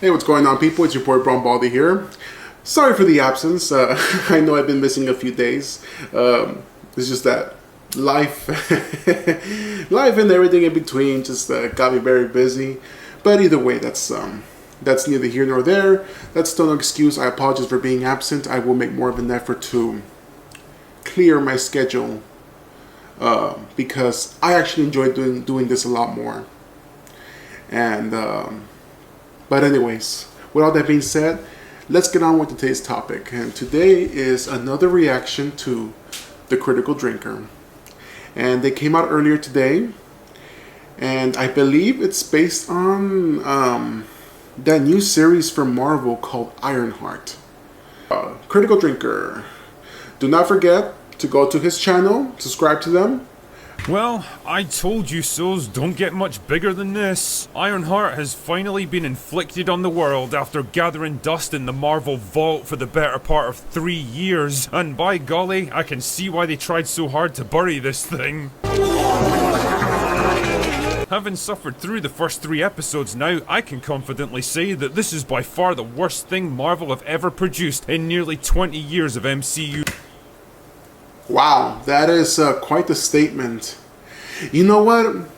Hey, what's going on, people? It's your boy Brown Baldy here. Sorry for the absence. I know I've been missing a few days. It's just that life, life and everything in between just got me very busy. But either way, that's neither here nor there. That's still no excuse. I apologize for being absent. I will make more of an effort to clear my schedule because I actually enjoy doing this a lot more. And but anyways, with all that being said, let's get on with today's topic. And today is another reaction to The Critical Drinker. And they came out earlier today. And I believe it's based on that new series from Marvel called Ironheart. Critical Drinker. Do not forget to go to his channel, subscribe to them. Well, I told you so's don't get much bigger than this. Ironheart has finally been inflicted on the world after gathering dust in the Marvel vault for the better part of 3 years. And by golly, I can see why they tried so hard to bury this thing. Having suffered through the first 3 episodes now, I can confidently say that this is by far the worst thing Marvel have ever produced in nearly 20 years of MCU. Wow, that is quite the statement. You know what?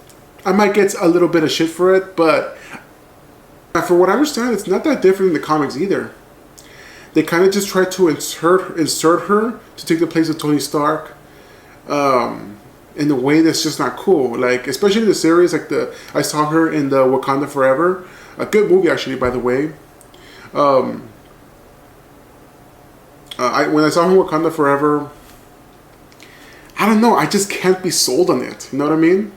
I might get a little bit of shit for it, but for what I understand, it's not that different in the comics either. They kind of just tried to insert her to take the place of Tony Stark in a way that's just not cool. Like, especially in the series, like I saw her in the Wakanda Forever, a good movie actually, by the way. When I saw her in Wakanda Forever, I don't know, I just can't be sold on it. You know what I mean?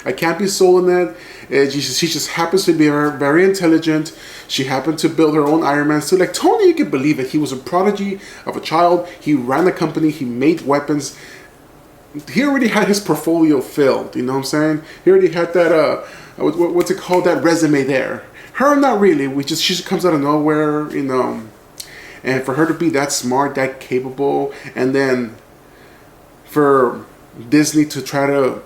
I can't be sold on it. She just happens to be very intelligent. She happened to build her own Iron Man suit. Like Tony, you can believe it. He was a prodigy of a child. He ran a company. He made weapons. He already had his portfolio filled. You know what I'm saying? He already had that, what's it called? That resume there. Her, not really. She just comes out of nowhere, you know. And for her to be that smart, that capable, and then for Disney to try to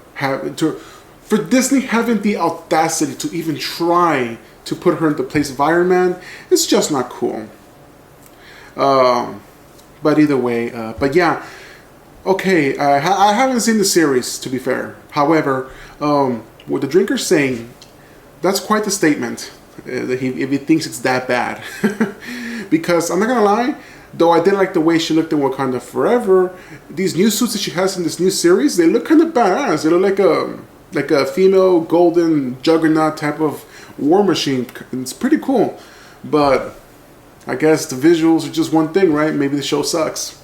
for Disney having the audacity to even try to put her in the place of Iron Man, it's just not cool. But either way, but yeah, okay, I haven't seen the series, to be fair. However, what the drinker's saying, that's quite the statement, if he thinks it's that bad. Because I'm not gonna lie, though I did like the way she looked in Wakanda Forever, these new suits that she has in this new series, they look kind of badass. They look like a female golden juggernaut type of war machine. It's pretty cool. But I guess the visuals are just one thing, right? Maybe the show sucks.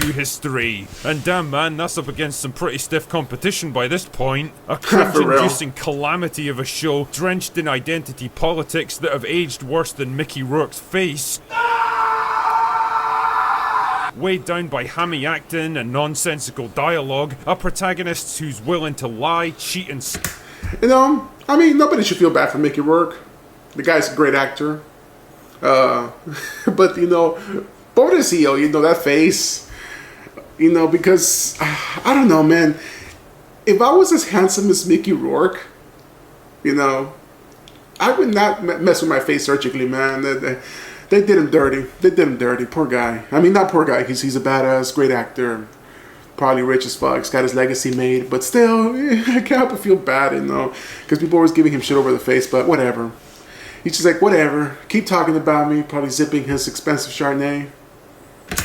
History. And damn man, that's up against some pretty stiff competition by this point. A cringe-inducing calamity of a show drenched in identity politics that have aged worse than Mickey Rourke's face. Weighed down by hammy acting and nonsensical dialogue, a protagonist who's willing to lie, cheat and you know, I mean, nobody should feel bad for Mickey Rourke. The guy's a great actor. But, you know, Borisio, you know, that face, you know, because, I don't know, man. If I was as handsome as Mickey Rourke, you know, I would not mess with my face surgically, man. They did him dirty. They did him dirty. Poor guy. I mean, not poor guy. He's a badass, great actor. Probably rich as fuck. He's got his legacy made. But still, I can't help but feel bad, you know. Because people are always giving him shit over the face. But whatever. He's just like, whatever. Keep talking about me. Probably zipping his expensive Chardonnay.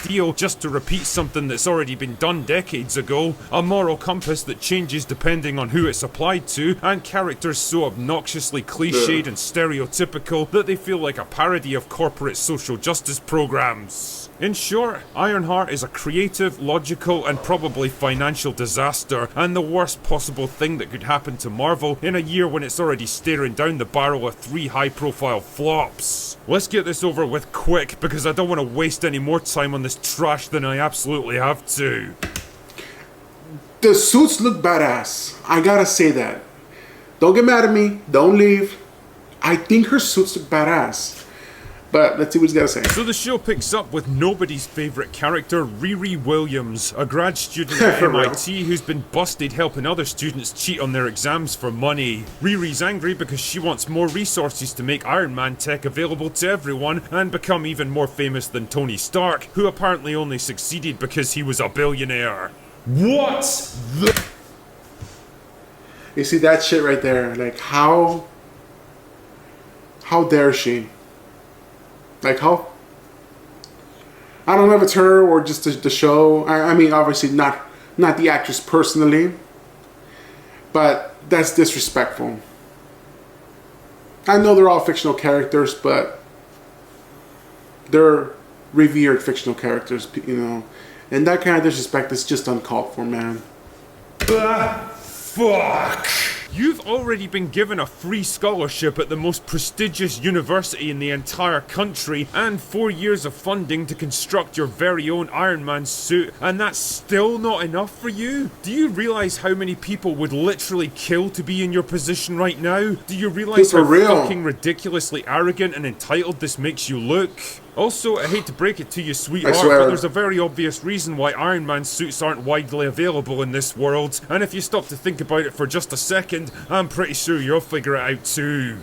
Deal just to repeat something that's already been done decades ago, a moral compass that changes depending on who it's applied to, and characters so obnoxiously cliched and stereotypical that they feel like a parody of corporate social justice programs. In short, Ironheart is a creative, logical, and probably financial disaster, and the worst possible thing that could happen to Marvel in a year when it's already staring down the barrel of 3 high-profile flops. Let's get this over with quick, because I don't want to waste any more time on this trash than I absolutely have to. The suits look badass. I gotta say that. Don't get mad at me. Don't leave. I think her suits look badass. But let's see what he's got to say. So the show picks up with nobody's favourite character, Riri Williams, a grad student at MIT who's been busted helping other students cheat on their exams for money. Riri's angry because she wants more resources to make Iron Man tech available to everyone and become even more famous than Tony Stark, who apparently only succeeded because he was a billionaire. What the... You see that shit right there? Like, how dare she? Like, how... I don't know if it's her or just the show. I mean, obviously not the actress personally. But that's disrespectful. I know they're all fictional characters, but they're revered fictional characters, you know. And that kind of disrespect is just uncalled for, man. Fuck! You've already been given a free scholarship at the most prestigious university in the entire country and 4 years of funding to construct your very own Iron Man suit, and that's still not enough for you? Do you realise how many people would literally kill to be in your position right now? Do you realise how fucking ridiculously arrogant and entitled this makes you look? Also, I hate to break it to you, sweetheart, but there's a very obvious reason why Iron Man suits aren't widely available in this world, and if you stop to think about it for just a second, I'm pretty sure you'll figure it out too.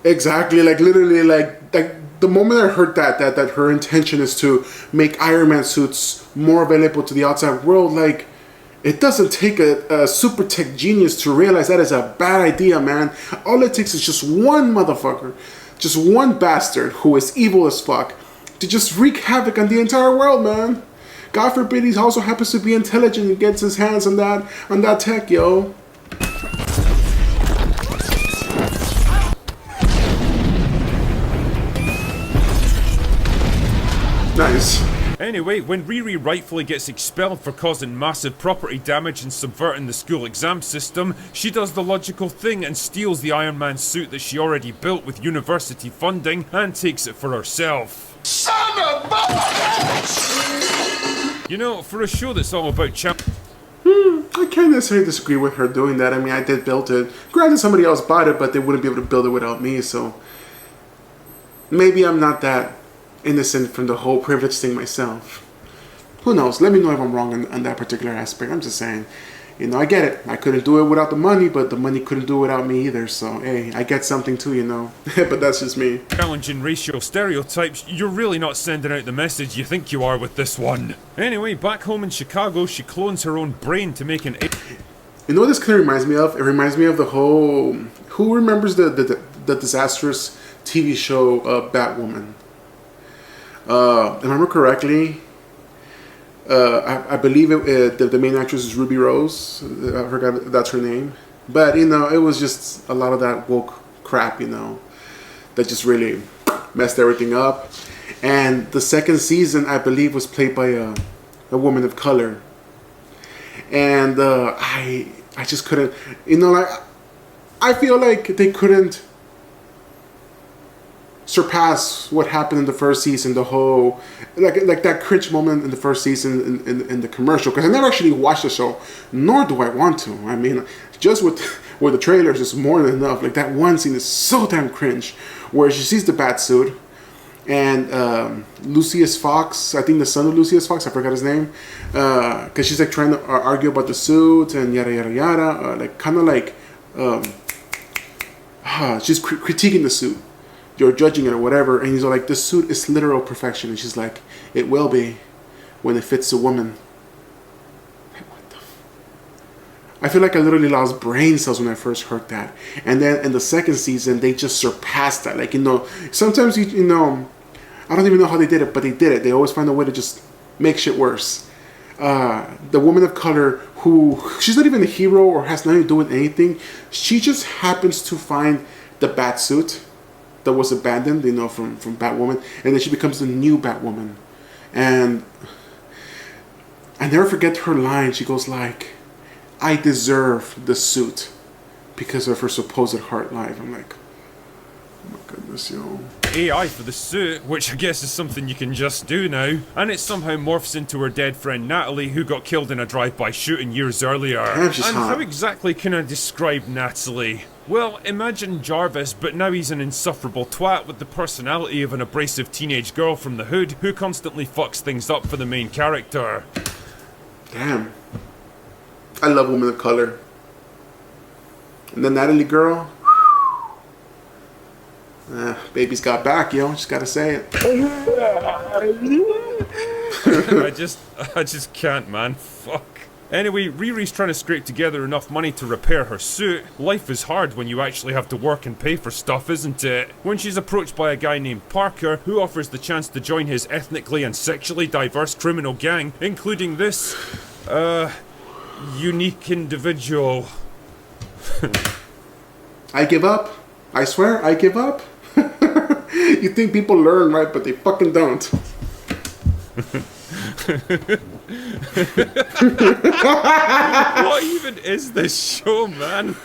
Exactly, like literally, like the moment I heard that her intention is to make Iron Man suits more available to the outside world, like, it doesn't take a super tech genius to realize that is a bad idea, man. All it takes is just one motherfucker, just one bastard who is evil as fuck to just wreak havoc on the entire world, man. God forbid he also happens to be intelligent and gets his hands on that tech, yo. Nice. Anyway, when Riri rightfully gets expelled for causing massive property damage and subverting the school exam system, she does the logical thing and steals the Iron Man suit that she already built with university funding and takes it for herself. Son of a bitch! You know, for a show that's all about I can't necessarily disagree with her doing that. I mean, I did build it. Granted, somebody else bought it, but they wouldn't be able to build it without me, so... Maybe I'm not that innocent from the whole privilege thing myself. Who knows? Let me know if I'm wrong on that particular aspect. I'm just saying, you know, I get it. I couldn't do it without the money, but the money couldn't do it without me either. So, hey, I get something too, you know. But that's just me. Challenging racial stereotypes, you're really not sending out the message you think you are with this one. Anyway, back home in Chicago, she clones her own brain to make an... You know what this kind of reminds me of? It reminds me of the whole... Who remembers the disastrous TV show Batwoman? If I remember correctly, I believe the main actress is Ruby Rose. I forgot that's her name. But, you know, it was just a lot of that woke crap, you know, that just really messed everything up. And the second season, I believe, was played by a woman of color. And I just couldn't, you know, like, I feel like they couldn't surpass what happened in the first season, the whole like that cringe moment in the first season in the commercial, because I never actually watched the show, nor do I want to. I mean, just with the trailers is more than enough. Like, that one scene is so damn cringe where she sees the bat suit and Lucius Fox, I think the son of Lucius Fox, I forgot his name, because she's like trying to argue about the suit and yada yada yada, like kind of like she's critiquing the suit, you're judging it or whatever, and he's like, this suit is literal perfection, and she's like, it will be when it fits a woman. Like, what the I feel like I literally lost brain cells when I first heard that. And then in the second season, they just surpassed that. Like, you know, sometimes you know, I don't even know how they did it, but they did it. They always find a way to just make shit worse. The woman of color, who she's not even a hero or has nothing to do with anything, she just happens to find the bat suit that was abandoned, you know, from Batwoman, and then she becomes the new Batwoman. And I never forget her line. She goes like, I deserve the suit because of her supposed hard life. I'm like, oh my goodness. goodness, yo. AI for the suit, which I guess is something you can just do now, and it somehow morphs into her dead friend Natalie, who got killed in a drive-by shooting years earlier. Damn, she's and hot. how exactly can I describe Natalie? Well, imagine Jarvis, but now he's an insufferable twat with the personality of an abrasive teenage girl from the hood who constantly fucks things up for the main character. Damn. I love women of color. And the Natalie girl, baby's got back, yo. Just gotta say it. I just can't, man. Fuck. Anyway, Riri's trying to scrape together enough money to repair her suit. Life is hard when you actually have to work and pay for stuff, isn't it? When she's approached by a guy named Parker, who offers the chance to join his ethnically and sexually diverse criminal gang, including this, unique individual. I give up. I swear, I give up. You think people learn, right? But they fucking don't. What even is this show, man?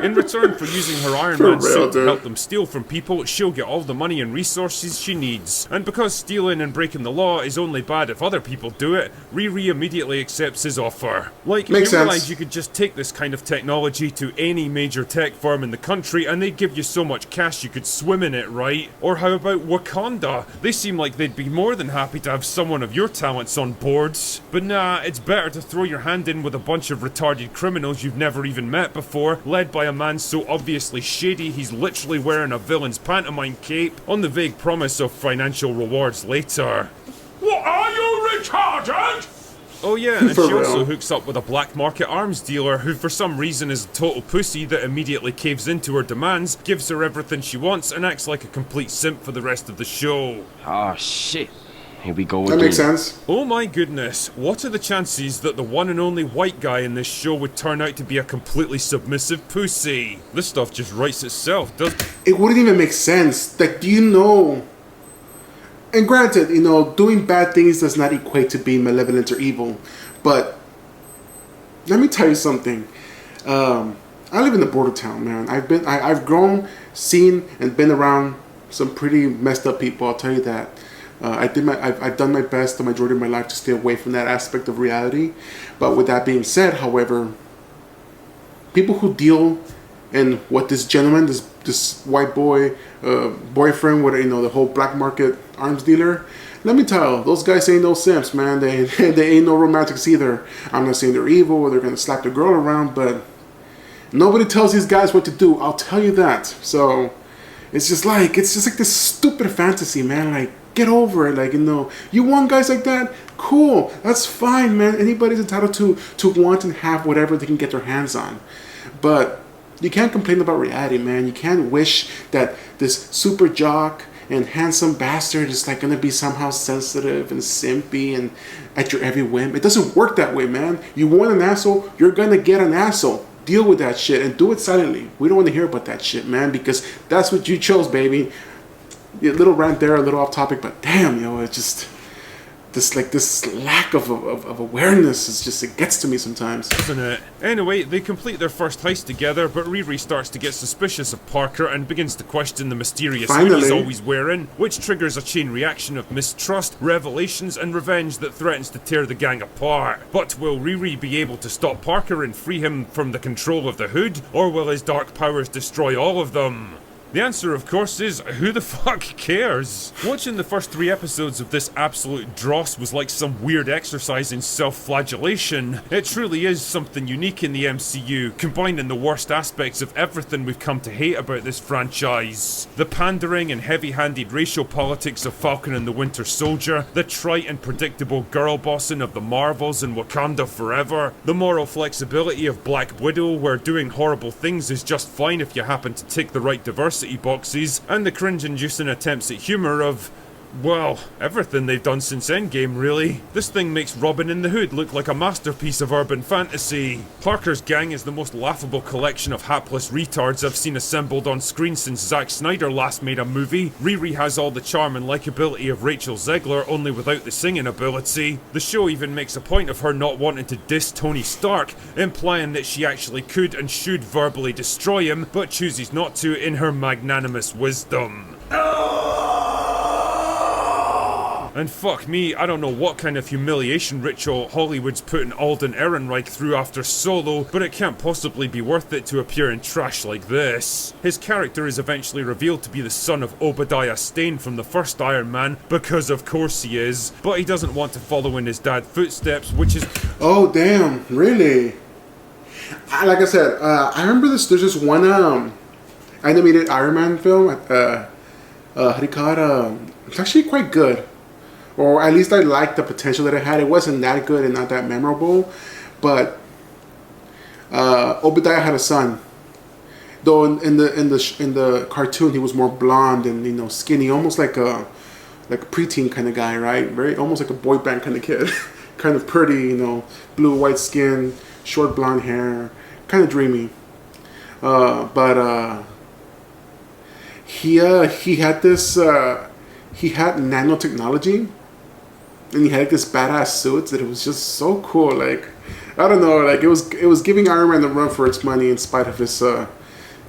In return for using her Iron Man suit to help them steal from people, she'll get all the money and resources she needs. And because stealing and breaking the law is only bad if other people do it, Riri immediately accepts his offer. Like, Makes you sense. realize you could just take this kind of technology to any major tech firm in the country and they'd give you so much cash you could swim in it, right? Or how about Wakanda? They seem like they'd be more than happy to have someone of your talents on board. But nah, it's better to throw your hand in with a bunch of retarded criminals you've never even met before, led by a man so obviously shady he's literally wearing a villain's pantomime cape, on the vague promise of financial rewards later. What, are you retarded? Oh yeah, and For she also real. hooks up with a black market arms dealer who for some reason is a total pussy that immediately caves into her demands, gives her everything she wants, and acts like a complete simp for the rest of the show. Oh shit. Here we go That again. makes sense. Oh my goodness, what are the chances that the one and only white guy in this show would turn out to be a completely submissive pussy? This stuff just writes itself, doesn't it? It wouldn't even make sense. Like, do you know? And granted, you know, doing bad things does not equate to being malevolent or evil. But let me tell you something. I live in the border town, man. I've grown, seen, and been around some pretty messed up people. I'll tell you that. I've done my best the majority of my life to stay away from that aspect of reality. But with that being said, however, people who deal in what this gentleman, this white boy, boyfriend, with, you know, the whole black market arms dealer, let me tell you, those guys ain't no simps, man. They ain't no romantics either. I'm not saying they're evil or they're gonna slap the girl around, but nobody tells these guys what to do. I'll tell you that. So it's just like this stupid fantasy, man. Like, get over it. Like, you know, you want guys like that? Cool. That's fine, man. Anybody's entitled to want and have whatever they can get their hands on. But you can't complain about reality, man. You can't wish that this super jock and handsome bastard is like gonna be somehow sensitive and simpy and at your every whim. It doesn't work that way, man. You want an asshole, you're gonna get an asshole. Deal with that shit and do it silently. We don't want to hear about that shit, man, because that's what you chose, baby. A little rant there, a little off topic, but damn, yo, it's just this lack of awareness is just, it gets to me sometimes. Isn't it? Anyway, they complete their first heist together, but Riri starts to get suspicious of Parker and begins to question the mysterious hood he's Finally. always wearing, which triggers a chain reaction of mistrust, revelations, and revenge that threatens to tear the gang apart. But will Riri be able to stop Parker and free him from the control of the hood, or will his dark powers destroy all of them? The answer, of course, is who the fuck cares? Watching the first 3 episodes of this absolute dross was like some weird exercise in self-flagellation. It truly is something unique in the MCU, combining the worst aspects of everything we've come to hate about this franchise. The pandering and heavy-handed racial politics of Falcon and the Winter Soldier, the trite and predictable girl bossing of the Marvels and Wakanda Forever, the moral flexibility of Black Widow, where doing horrible things is just fine if you happen to tick the right diversity boxes, and the cringe-inducing attempts at humour of Well, everything they've done since Endgame, really. This thing makes Robin in the Hood look like a masterpiece of urban fantasy. Parker's gang is the most laughable collection of hapless retards I've seen assembled on screen since Zack Snyder last made a movie. Riri has all the charm and likability of Rachel Zegler, only without the singing ability. The show even makes a point of her not wanting to diss Tony Stark, implying that she actually could and should verbally destroy him, but chooses not to in her magnanimous wisdom. And fuck me, I don't know what kind of humiliation ritual Hollywood's putting Alden Ehrenreich through after Solo, but it can't possibly be worth it to appear in trash like this. His character is eventually revealed to be the son of Obadiah Stane from the first Iron Man, because of course he is, but he doesn't want to follow in his dad's footsteps, which is... Oh, damn, really? Like I said, I remember there's just one animated Iron Man film, how do you call it? It's actually quite good. Or at least I liked the potential that it had. It wasn't that good and not that memorable, but Obadiah had a son. Though in the cartoon he was more blonde and skinny, almost like a preteen kind of guy, right? Very almost like a boy band kind of kid, kind of pretty, blue white skin, short blonde hair, kind of dreamy. But he had this he had nanotechnology. And he had this badass suit that it was just so cool. Like, I don't know, like it was giving Iron Man the run for its money in spite of his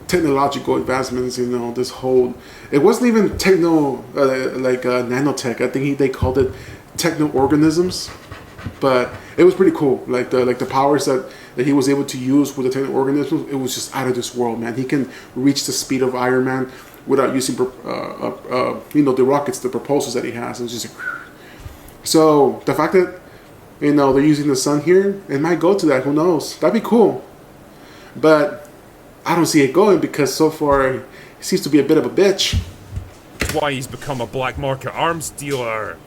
technological advancements. This whole, it wasn't even nanotech. I think they called it techno-organisms, but it was pretty cool. Like the powers that he was able to use with the techno-organisms, it was just out of this world, man. He can reach the speed of Iron Man without using the rockets, the propulsors that he has. It was just like, so the fact that they're using the sun here, it might go to that. Who knows? That'd be cool, but I don't see it going because so far he seems to be a bit of a bitch. That's why he's become a black market arms dealer.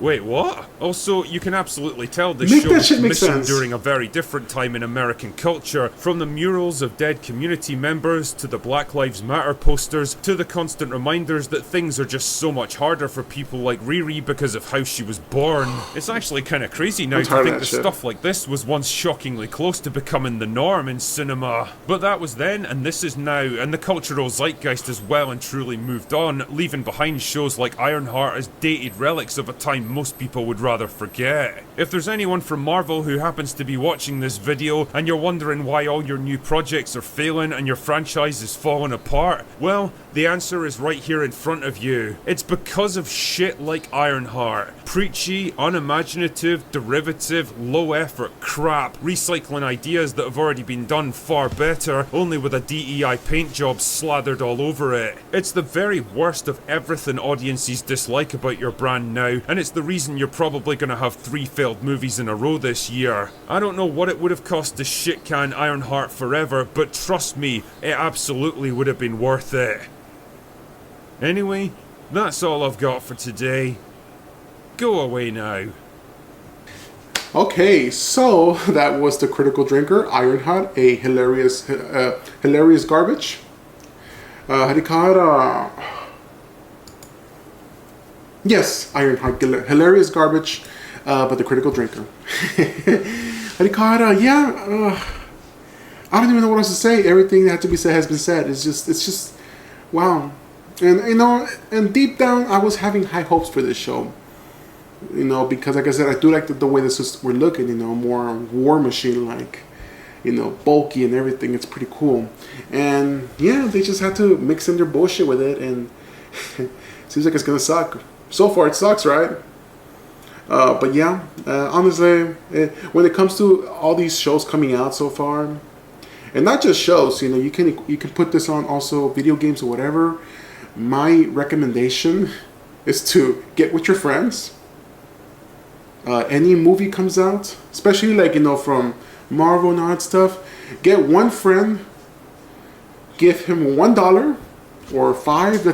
Wait, what? Also, you can absolutely tell this show was commissioned during a very different time in American culture, from the murals of dead community members, to the Black Lives Matter posters, to the constant reminders that things are just so much harder for people like Riri because of how she was born. It's actually kind of crazy now to think that stuff like this was once shockingly close to becoming the norm in cinema. But that was then, and this is now, and the cultural zeitgeist has well and truly moved on, leaving behind shows like Ironheart as dated relics of a time most people would rather forget. If there's anyone from Marvel who happens to be watching this video and you're wondering why all your new projects are failing and your franchise is falling apart, well, the answer is right here in front of you. It's because of shit like Ironheart. Preachy, unimaginative, derivative, low effort crap, recycling ideas that have already been done far better, only with a DEI paint job slathered all over it. It's the very worst of everything audiences dislike about your brand now, and it's the reason you're probably gonna have 3 failed movies in a row this year. I don't know what it would have cost to shit can Ironheart forever, but trust me, it absolutely would have been worth it. Anyway, that's all I've got for today. Go away now. Okay, so that was The Critical Drinker, Ironheart, a hilarious garbage. How do you call it? Yes, Ironheart, hilarious garbage, but The Critical Drinker. How do you call it? I don't even know what else to say. Everything that had to be said has been said. It's just, wow. And and deep down, I was having high hopes for this show. Because like I said, I do like the way we're looking. More War Machine like. Bulky and everything. It's pretty cool. And yeah, they just had to mix in their bullshit with it, and seems like it's gonna suck. So far, it sucks, right? But yeah, honestly, when it comes to all these shows coming out so far, and not just shows, you can put this on also video games or whatever. My recommendation is to get with your friends. Any movie comes out, especially like from Marvel and all that stuff, get one friend, give him $1 or $5.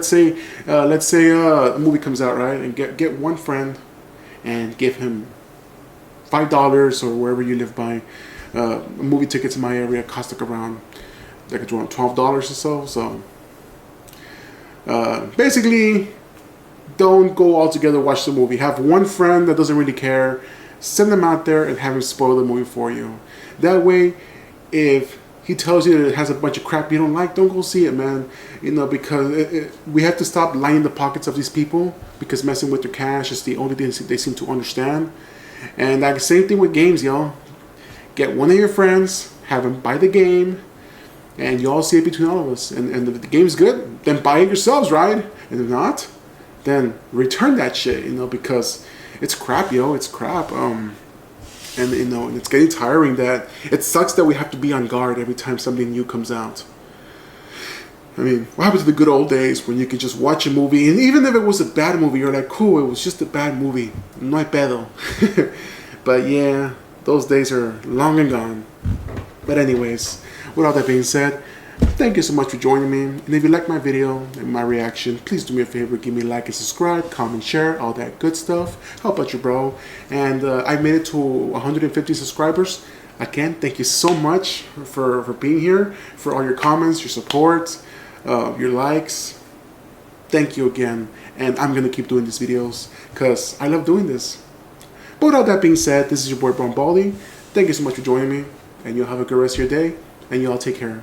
Let's say a movie comes out, right, and get one friend and give him $5 or wherever you live by. Movie tickets in my area cost around $12 or so. So basically, don't go all together watch the movie. Have one friend that doesn't really care, send them out there and have him spoil the movie for you. That way, if he tells you that it has a bunch of crap you don't like, don't go see it, man. You know, because we have to stop lining the pockets of these people, because messing with their cash is the only thing they seem to understand. And like the same thing with games, y'all. Get one of your friends, have them buy the game, and you all see it between all of us. And if the game's good, then buy it yourselves, right? And if not, then return that shit, you know, because it's crap, yo. It's crap. And you know, and it's getting tiring that it sucks that we have to be on guard every time something new comes out. I mean, what happened to the good old days when you could just watch a movie, and even if it was a bad movie, you're like, cool, it was just a bad movie. No hay pedo. But yeah, those days are long and gone. But anyways, with all that being said, thank you so much for joining me. And if you like my video and my reaction, please do me a favor, give me a like and subscribe, comment, share, all that good stuff. Help out your bro. And I made it to 150 subscribers. Again, thank you so much for being here, for all your comments, your support, your likes. Thank you again. And I'm going to keep doing these videos because I love doing this. But with all that being said, this is your boy Brown Baldy. Thank you so much for joining me. And you'll have a good rest of your day. And you all take care.